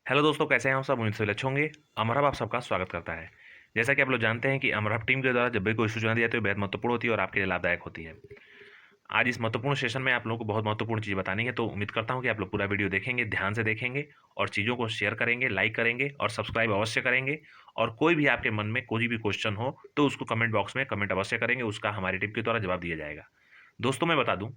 Hello दोस्तों, कैसे हैं आप सब? उम्मीद से अच्छे होंगे। अमर हब आप सबका स्वागत करता है। जैसा कि आप लोग जानते हैं कि अमर हब टीम के द्वारा जब भी कोई सूचना दी जाती है, बेहद महत्वपूर्ण होती है और आपके लिए लाभदायक होती है। आज इस महत्वपूर्ण सेशन में आप लोगों को बहुत महत्वपूर्ण चीज़ बतानी है, तो उम्मीद करता हूं कि आप लोग पूरा वीडियो देखेंगे, ध्यान से देखेंगे और चीज़ों को शेयर करेंगे, लाइक करेंगे और सब्सक्राइब अवश्य करेंगे। और कोई भी आपके मन में कोई भी क्वेश्चन हो तो उसको कमेंट बॉक्स में कमेंट अवश्य करेंगे, उसका हमारी टीम के द्वारा जवाब दिया जाएगा। दोस्तों, मैं बता दूं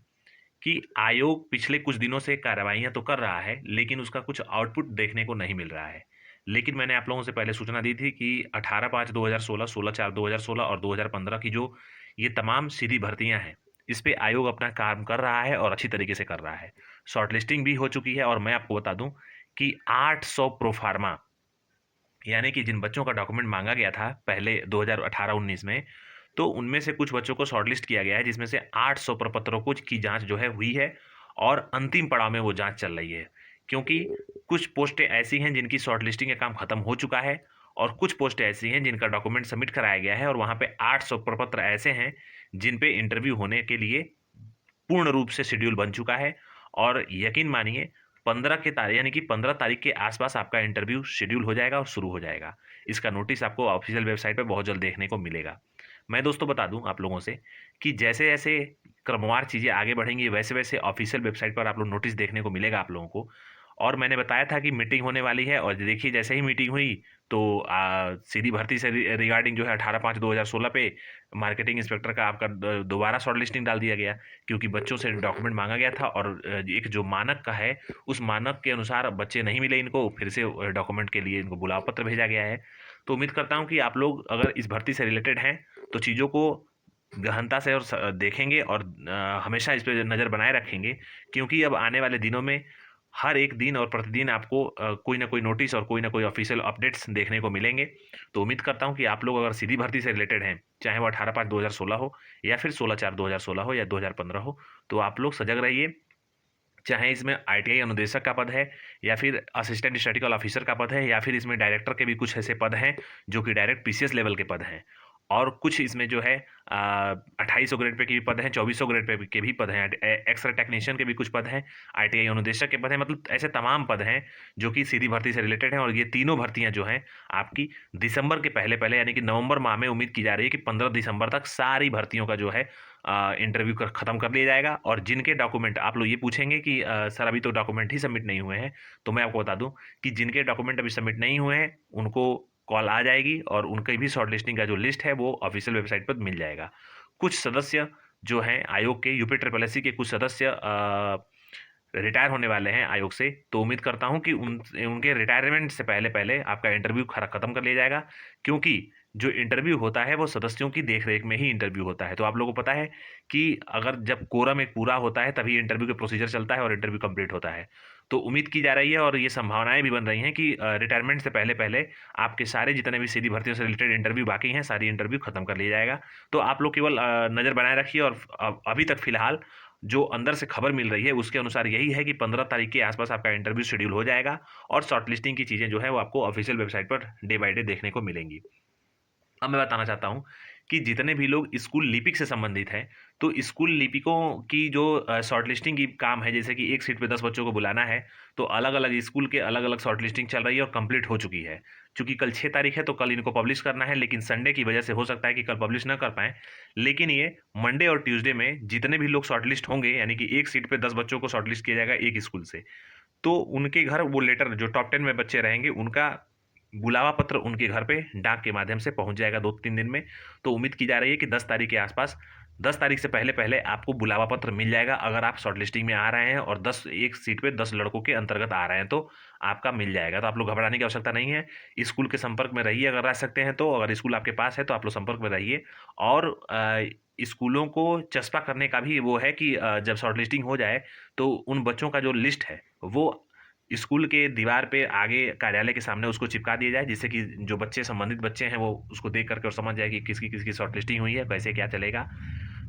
कि आयोग पिछले कुछ दिनों से कार्रवाइयां तो कर रहा है, लेकिन उसका कुछ आउटपुट देखने को नहीं मिल रहा है। लेकिन मैंने आप लोगों से पहले सूचना दी थी कि 18/5/2016, 16/4/2016 और 2015 की जो ये तमाम सीधी भर्तियां हैं, इस पे आयोग अपना काम कर रहा है और अच्छी तरीके से कर रहा है। शॉर्ट लिस्टिंग भी हो चुकी है और मैं आपको बता दूं कि 800 प्रोफार्मा, यानी कि जिन बच्चों का डॉक्यूमेंट मांगा गया था पहले 2018-19 में, तो उनमें से कुछ बच्चों को शॉर्टलिस्ट किया गया है, जिसमें से 800 प्रपत्रों को की जांच जो है हुई है और अंतिम पड़ाव में वो जांच चल रही है। क्योंकि कुछ पोस्टें ऐसी हैं जिनकी शॉर्टलिस्टिंग का काम खत्म हो चुका है और कुछ पोस्टें ऐसी हैं जिनका डॉक्यूमेंट सबमिट कराया गया है और वहाँ पे 800 प्रपत्र ऐसे हैं जिन पे इंटरव्यू होने के लिए पूर्ण रूप से शेड्यूल बन चुका है। और यकीन मानिए 15 के तारीख, यानी कि 15 तारीख के आसपास आपका इंटरव्यू शेड्यूल हो जाएगा और शुरू हो जाएगा। इसका नोटिस आपको ऑफिशियल वेबसाइट पे बहुत जल्द देखने को मिलेगा। मैं दोस्तों बता दूं आप लोगों से कि जैसे जैसे क्रमवार चीज़ें आगे बढ़ेंगी, वैसे वैसे ऑफिशियल वेबसाइट पर आप लोग नोटिस देखने को मिलेगा आप लोगों को। और मैंने बताया था कि मीटिंग होने वाली है और देखिए जैसे ही मीटिंग हुई तो सीधी भर्ती से रिगार्डिंग जो है 18/5/2016 पे मार्केटिंग इंस्पेक्टर का आपका दोबारा शॉर्ट लिस्टिंग डाल दिया गया, क्योंकि बच्चों से डॉक्यूमेंट मांगा गया था और एक जो मानक का है उस मानक के अनुसार बच्चे नहीं मिले इनको, फिर से डॉक्यूमेंट के लिए इनको बुलाव पत्र भेजा गया है। तो उम्मीद करता हूँ कि आप लोग अगर इस भर्ती से रिलेटेड हैं तो चीज़ों को गहनता से और देखेंगे और हमेशा इस पर नज़र बनाए रखेंगे, क्योंकि अब आने वाले दिनों में हर एक दिन और प्रतिदिन आपको कोई ना कोई नोटिस और कोई ना कोई ऑफिशियल अपडेट्स देखने को मिलेंगे। तो उम्मीद करता हूं कि आप लोग अगर सीधी भर्ती से रिलेटेड हैं, चाहे वो 18/5/2016 हो या फिर 16/4/2016 हो या 2015 हो, तो आप लोग सजग रहिए। चाहे इसमें आईटीआई अनुदेशक का पद है या फिर असिस्टेंट स्टैटिस्टिकल ऑफिसर का पद है या फिर इसमें डायरेक्टर के भी कुछ ऐसे पद हैं जो कि डायरेक्ट पीसीएस लेवल के पद हैं। और कुछ इसमें जो है 2800 ग्रेड पे के भी पद हैं, 2400 ग्रेड पे के भी पद हैं, एक्सरे टेक्नीशियन के भी कुछ पद हैं, आईटीआई अनुदेशक के पद हैं। मतलब ऐसे तमाम पद हैं जो कि सीधी भर्ती से रिलेटेड हैं और ये तीनों भर्तियां जो हैं आपकी दिसंबर के पहले पहले, यानी कि नवंबर माह में उम्मीद की जा रही है कि 15 दिसंबर तक सारी भर्तियों का जो है इंटरव्यू कर ख़त्म कर लिया जाएगा। और जिनके डॉक्यूमेंट आप लोग ये पूछेंगे कि सर अभी तो डॉक्यूमेंट ही सबमिट नहीं हुए हैं, तो मैं आपको बता दूं कि जिनके डॉक्यूमेंट अभी सबमिट नहीं हुए हैं उनको कॉल आ जाएगी और उनकी भी शॉर्ट लिस्टिंग का जो लिस्ट है वो ऑफिशियल वेबसाइट पर मिल जाएगा। कुछ सदस्य जो हैं आयोग के, यूपी ट्रिपल एस सी के कुछ सदस्य रिटायर होने वाले हैं आयोग से, तो उम्मीद करता हूं कि उनके रिटायरमेंट से पहले पहले आपका इंटरव्यू खत्म कर लिया जाएगा। क्योंकि जो इंटरव्यू होता है वो सदस्यों की देखरेख में ही इंटरव्यू होता है। तो आप लोगों को पता है कि अगर जब कोरम एक पूरा होता है तभी इंटरव्यू के प्रोसीजर चलता है और इंटरव्यू कंप्लीट होता है। तो उम्मीद की जा रही है और ये संभावनाएं भी बन रही हैं कि रिटायरमेंट से पहले पहले आपके सारे जितने भी सीधी भर्तियों से रिलेटेड इंटरव्यू बाकी हैं, सारी इंटरव्यू खत्म कर लिया जाएगा। तो आप लोग केवल नज़र बनाए रखिए। और अभी तक फिलहाल जो अंदर से खबर मिल रही है उसके अनुसार यही है कि 15 तारीख के आसपास आपका इंटरव्यू शेड्यूल हो जाएगा और शॉर्टलिस्टिंग की चीज़ें जो है वो आपको official website per day by day देखने को मिलेंगी। अब मैं बताना चाहता हूँ कि जितने भी लोग स्कूल लिपिक से संबंधित हैं, तो स्कूल लिपिकों की जो शॉर्टलिस्टिंग की काम है, जैसे कि एक सीट पे 10 बच्चों को बुलाना है, तो अलग अलग स्कूल के अलग अलग शॉर्टलिस्टिंग चल रही है और कंप्लीट हो चुकी है। चूंकि कल 6 तारीख है तो कल इनको पब्लिश करना है, लेकिन संडे की वजह से हो सकता है कि कल पब्लिश ना कर पाएँ। लेकिन ये मंडे और ट्यूसडे में जितने भी लोग शॉर्टलिस्ट होंगे, यानी कि एक सीट पे 10 बच्चों को शॉर्टलिस्ट किया जाएगा एक स्कूल से, तो उनके घर वो लेटर, जो टॉप 10 में बच्चे रहेंगे उनका बुलावा पत्र उनके घर पे डाक के माध्यम से पहुंच जाएगा 2-3 दिन में। तो उम्मीद की जा रही है कि 10 तारीख के आसपास, 10 तारीख से पहले पहले आपको बुलावा पत्र मिल जाएगा। अगर आप शॉर्ट लिस्टिंग में आ रहे हैं और 10 एक सीट पे 10 लड़कों के अंतर्गत आ रहे हैं तो आपका मिल जाएगा। तो आप लोग घबराने की आवश्यकता नहीं है। स्कूल के संपर्क में रहिए अगर रह सकते हैं तो, अगर स्कूल आपके पास है तो आप लोग संपर्क में रहिए। और स्कूलों को चस्पा करने का भी वो है कि जब शॉर्ट लिस्टिंग हो जाए तो उन बच्चों का जो लिस्ट है वो स्कूल के दीवार पे आगे कार्यालय के सामने उसको चिपका दिया जाए, जिससे कि जो बच्चे संबंधित बच्चे हैं वो उसको देख करके और समझ जाए कि किसकी किसकी शॉर्ट लिस्टिंग हुई है, कैसे क्या चलेगा।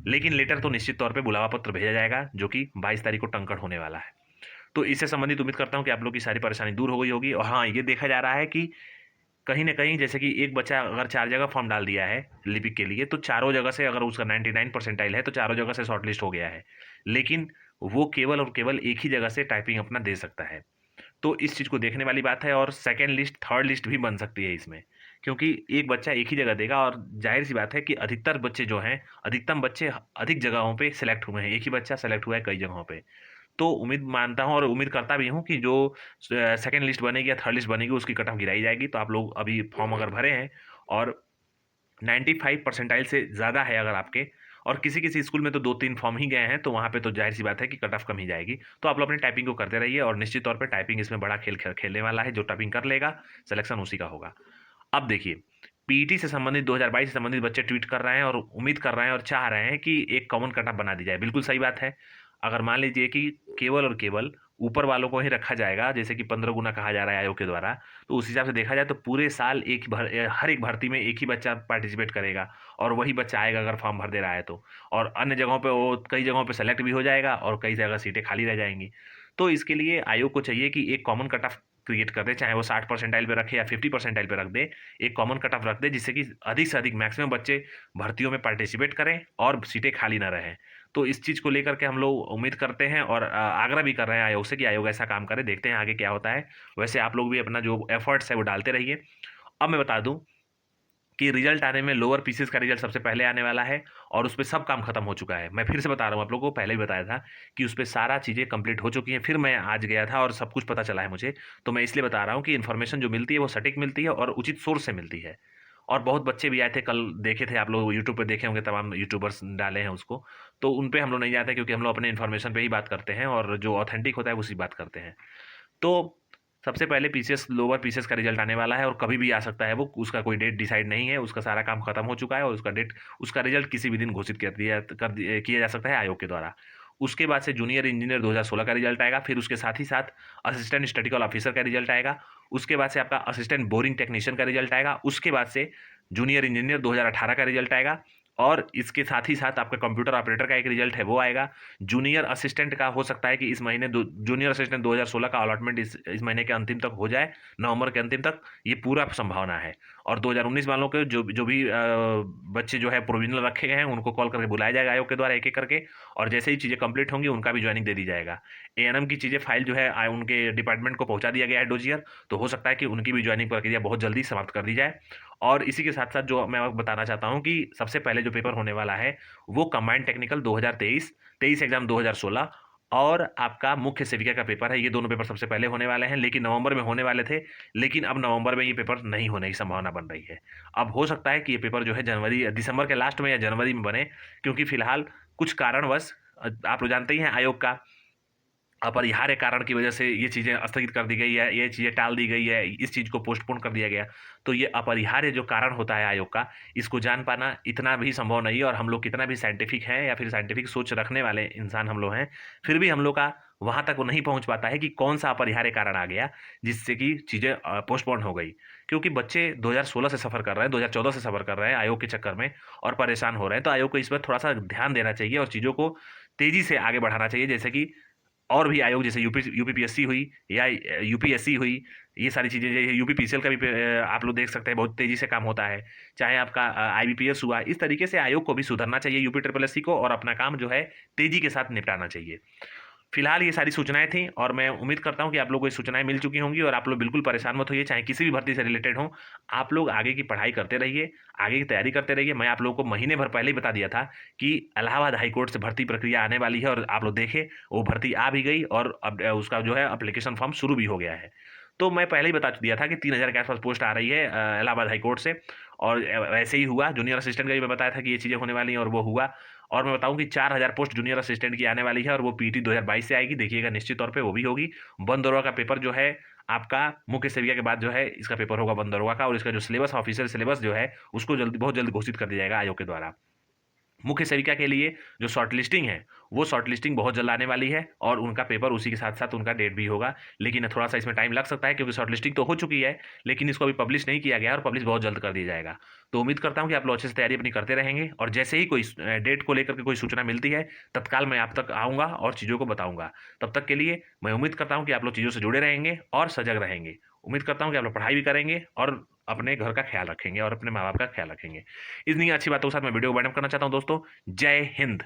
लेकिन लेटर तो निश्चित तौर पे बुलावा पत्र भेजा जाएगा जो कि 22 तारीख को टंकण होने वाला है। तो इससे संबंधित उम्मीद करता हूँ कि आप लोग की सारी परेशानी दूर हो गई होगी। और हाँ, ये देखा जा रहा है कि कहीं ना कहीं जैसे कि एक बच्चा अगर 4 जगह फॉर्म डाल दिया है लिपिक के लिए, तो चारों जगह से अगर उसका 99 परसेंटाइल है तो चारों जगह से शॉर्टलिस्ट हो गया है। लेकिन वो केवल और केवल एक ही जगह से टाइपिंग अपना दे सकता है। तो इस चीज़ को देखने वाली बात है। और सेकंड लिस्ट, थर्ड लिस्ट भी बन सकती है इसमें, क्योंकि एक बच्चा एक ही जगह देगा और ज़ाहिर-सी बात है कि अधिकतर बच्चे जो हैं, अधिकतम बच्चे अधिक जगहों पे सेलेक्ट हुए हैं। एक ही बच्चा सेलेक्ट हुआ है कई जगहों पे। तो उम्मीद मानता हूँ और उम्मीद करता भी हूँ कि जो सेकंड लिस्ट बनेगी या थर्ड लिस्ट बनेगी उसकी कट ऑफ गिराई जाएगी। तो आप लोग अभी फॉर्म अगर भरे हैं और 95 परसेंटाइल से ज़्यादा है अगर आपके, और किसी-किसी स्कूल में तो 2-3 फॉर्म ही गए हैं, तो वहाँ पे तो ज़ाहिर-सी बात है कि कट ऑफ कम ही जाएगी। तो आप लोग अपनी टाइपिंग को करते रहिए और निश्चित तौर पे टाइपिंग इसमें बड़ा खेल खेलने वाला है। जो टाइपिंग कर लेगा, सिलेक्शन उसी का होगा। अब देखिए, पीईटी से संबंधित 2022 से संबंधित बच्चे ट्वीट कर रहे हैं और उम्मीद कर रहे हैं और चाह रहे हैं कि एक कॉमन कट ऑफ बना दी जाए। बिल्कुल सही बात है। अगर मान लीजिए कि केवल और केवल ऊपर वालों को ही रखा जाएगा, जैसे कि 15 गुना कहा जा रहा है आयोग के द्वारा, तो उस हिसाब से देखा जाए तो पूरे साल हर एक भर्ती में एक ही बच्चा पार्टिसिपेट करेगा और वही बच्चा आएगा अगर फॉर्म भर दे रहा है तो। और अन्य जगहों पे वो कई जगहों पे सेलेक्ट भी हो जाएगा और कई जगह सीटें खाली रह जाएँगी। तो इसके लिए आयोग को चाहिए कि एक कॉमन कट ऑफ क्रिएट कर दे, चाहे वो 60 परसेंटाइल पे रखे या 50 परसेंटाइल पे रख दे। एक कॉमन कट ऑफ रख दे जिससे कि अधिक से अधिक मैक्सिमम बच्चे भर्तियों में पार्टिसिपेट करें और सीटें खाली ना रहें। तो इस चीज़ को लेकर के हम लोग उम्मीद करते हैं और आग्रह भी कर रहे हैं आयोग से कि आयोग ऐसा काम करे। देखते हैं आगे क्या होता है। वैसे आप लोग भी अपना जो एफर्ट्स है वो डालते रहिए। अब मैं बता दूँ कि रिजल्ट आने में लोअर पीसेस का रिजल्ट सबसे पहले आने वाला है और उसपे सब काम खत्म हो चुका है। मैं फिर से बता रहा हूँ आप लोगों को, पहले भी बताया था कि उसपे सारा चीज़ें कंप्लीट हो चुकी हैं। फिर मैं आज गया था और सब कुछ पता चला है मुझे। तो मैं इसलिए बता रहा हूँ कि इन्फॉर्मेशन जो मिलती है वो सटीक मिलती है और उचित सोर्स से मिलती है। और बहुत बच्चे भी आए थे, कल देखे थे आप लोग यूट्यूब पे, देखे होंगे तमाम यूट्यूबर्स डाले हैं उसको। तो उन पे हम लोग नहीं जाते क्योंकि हम लोग अपने इन्फॉर्मेशन पे ही बात करते हैं और जो ऑथेंटिक होता है उसी बात करते हैं। तो सबसे पहले पीसीएस, लोअर पीसीएस का रिजल्ट आने वाला है और कभी भी आ सकता है वो, उसका कोई डेट डिसाइड नहीं है, उसका सारा काम खत्म हो चुका है और उसका रिजल्ट किसी भी दिन घोषित किया जा सकता है आयोग के द्वारा। उसके बाद से जूनियर इंजीनियर 2016 का रिजल्ट आएगा, फिर उसके साथ ही साथ असिस्टेंट स्टैटिस्टिकल ऑफिसर का रिजल्ट आएगा, उसके बाद से आपका असिस्टेंट बोरिंग टेक्नीशियन का रिजल्ट आएगा, उसके बाद से जूनियर इंजीनियर 2018 का रिजल्ट आएगा और इसके साथ ही साथ आपका कंप्यूटर ऑपरेटर का एक रिजल्ट है वो आएगा। जूनियर असिस्टेंट का हो सकता है कि इस महीने जूनियर असिस्टेंट 2016 का अलॉटमेंट इस महीने के अंतिम तक हो जाए, नवंबर के अंतिम तक, ये पूरा संभावना है। और 2019 वालों के जो जो भी बच्चे जो है प्रोविजनल रखे गए हैं उनको कॉल करके बुलाया जाएगा आयोग के द्वारा एक एक करके, और जैसे ही चीज़ें कंप्लीट होंगी उनका भी ज्वाइनिंग दे दी जाएगा। एएनएम की चीज़ें फाइल जो है उनके डिपार्टमेंट को पहुंचा दिया गया है डोजियर, तो हो सकता है कि उनकी भी ज्वाइनिंग प्रक्रिया बहुत जल्दी समाप्त कर दी जाए। और इसी के साथ-साथ जो मैं आपको बताना चाहता हूँ कि सबसे पहले जो पेपर होने वाला है, वो कंबाइंड टेक्निकल 2023, 23 एग्ज़ाम 2016 और आपका मुख्य सेविका का पेपर है। ये दोनों पेपर सबसे पहले होने वाले हैं, लेकिन नवंबर में होने वाले थे, लेकिन अब नवंबर में ये पेपर नहीं होने की संभावना बन रही है। अब हो सकता है कि ये पेपर जो है दिसंबर के लास्ट में या जनवरी में बने, क्योंकि फिलहाल कुछ कारणवश आप लोग जानते ही हैं आयोग का अपरिहार्य कारण की वजह से ये चीज़ें स्थगित कर दी गई है, ये चीज़ें टाल दी गई है, इस चीज़ को पोस्टपोन कर दिया गया। तो ये अपरिहार्य जो कारण होता है आयोग का, इसको जान पाना इतना भी संभव नहीं है, और हम लोग कितना भी साइंटिफिक हैं या फिर साइंटिफिक सोच रखने वाले इंसान हम लोग हैं, फिर भी हम लोग का वहाँ तक वो नहीं पहुँच पाता है कि कौन-सा अपरिहार्य कारण आ गया, जिससे कि चीज़ें पोस्टपोन हो गई। क्योंकि बच्चे 2016 से सफ़र कर रहे हैं, 2014 से सफ़र कर रहे हैं आयोग के चक्कर में और परेशान हो रहे हैं। तो आयोग को इस पर थोड़ा-सा ध्यान देना चाहिए और चीज़ों को तेज़ी से आगे बढ़ाना चाहिए, जैसे कि और भी आयोग जैसे यूपीपीएससी हुई या यूपीएससी हुई, ये सारी चीज़ें, जैसे यूपीपीसीएल का भी आप लोग देख सकते हैं बहुत तेज़ी से काम होता है। चाहे आपका आईबीपीएस हुआ, इस तरीके से आयोग को भी सुधरना चाहिए, यूपी ट्रिपल एससी को, और अपना काम जो है तेज़ी के साथ निपटाना चाहिए। फिलहाल ये सारी सूचनाएँ थीं और मैं उम्मीद करता हूँ कि आप लोगों को ये सूचनाएँ मिल चुकी होंगी और आप लोग बिल्कुल परेशान मत होइए, चाहे किसी भी भर्ती से रिलेटेड हो। आप लोग आगे की पढ़ाई करते रहिए, आगे की तैयारी करते रहिए। मैं आप लोगों को महीने भर पहले ही बता दिया था कि इलाहाबाद हाई कोर्ट से भर्ती प्रक्रिया आने वाली है और आप लोग देखें, वो भर्ती आ भी गई और अब उसका जो है एप्लीकेशन फॉर्म शुरू भी हो गया है। तो मैं पहले ही बता दिया था कि 3000 के आस-पास पोस्ट आ रही है इलाहाबाद हाई कोर्ट से, और वैसे ही हुआ। जूनियर असिस्टेंट का भी मैं बताया था कि ये चीज़ें होने वाली हैं और वो हुआ। और मैं बताऊँ कि 4000 पोस्ट जूनियर असिस्टेंट की आने वाली है और वो पीटी 2022 से आएगी, देखिएगा निश्चित तौर पे वो भी होगी। वन दरोगा का पेपर जो है आपका मुख्य सेविका के बाद जो है इसका पेपर होगा वन दरोगा का, और इसका जो सिलेबस, ऑफिशियल सिलेबस जो है उसको बहुत जल्द घोषित कर दिया जाएगा आयोग के द्वारा। मुख्य सेविका के लिए जो शॉर्ट लिस्टिंग है, वो शॉर्ट लिस्टिंग बहुत जल्द आने वाली है और उनका पेपर उसी के साथ-साथ उनका डेट भी होगा। लेकिन थोड़ा-सा इसमें टाइम लग सकता है क्योंकि शॉर्ट लिस्टिंग तो हो चुकी है, लेकिन इसको अभी पब्लिश नहीं किया गया है और पब्लिश बहुत जल्द कर दिया जाएगा। तो उम्मीद करता हूँ कि आप लोग अच्छे से तैयारी अपनी करते रहेंगे और जैसे ही कोई डेट को लेकर के कोई सूचना मिलती है, तत्काल मैं आप तक आऊँगा और चीज़ों को बताऊँगा। तब तक के लिए मैं उम्मीद करता हूँ कि आप लोग चीज़ों से जुड़े रहेंगे और सजग रहेंगे। उम्मीद करता हूँ कि आप लोग पढ़ाई भी करेंगे और अपने घर का ख्याल रखेंगे और अपने माँ-बाप का ख्याल रखेंगे। इन्हीं अच्छी बातों के साथ मैं वीडियो को वाइंड अप करना चाहता हूँ दोस्तों। जय हिंद।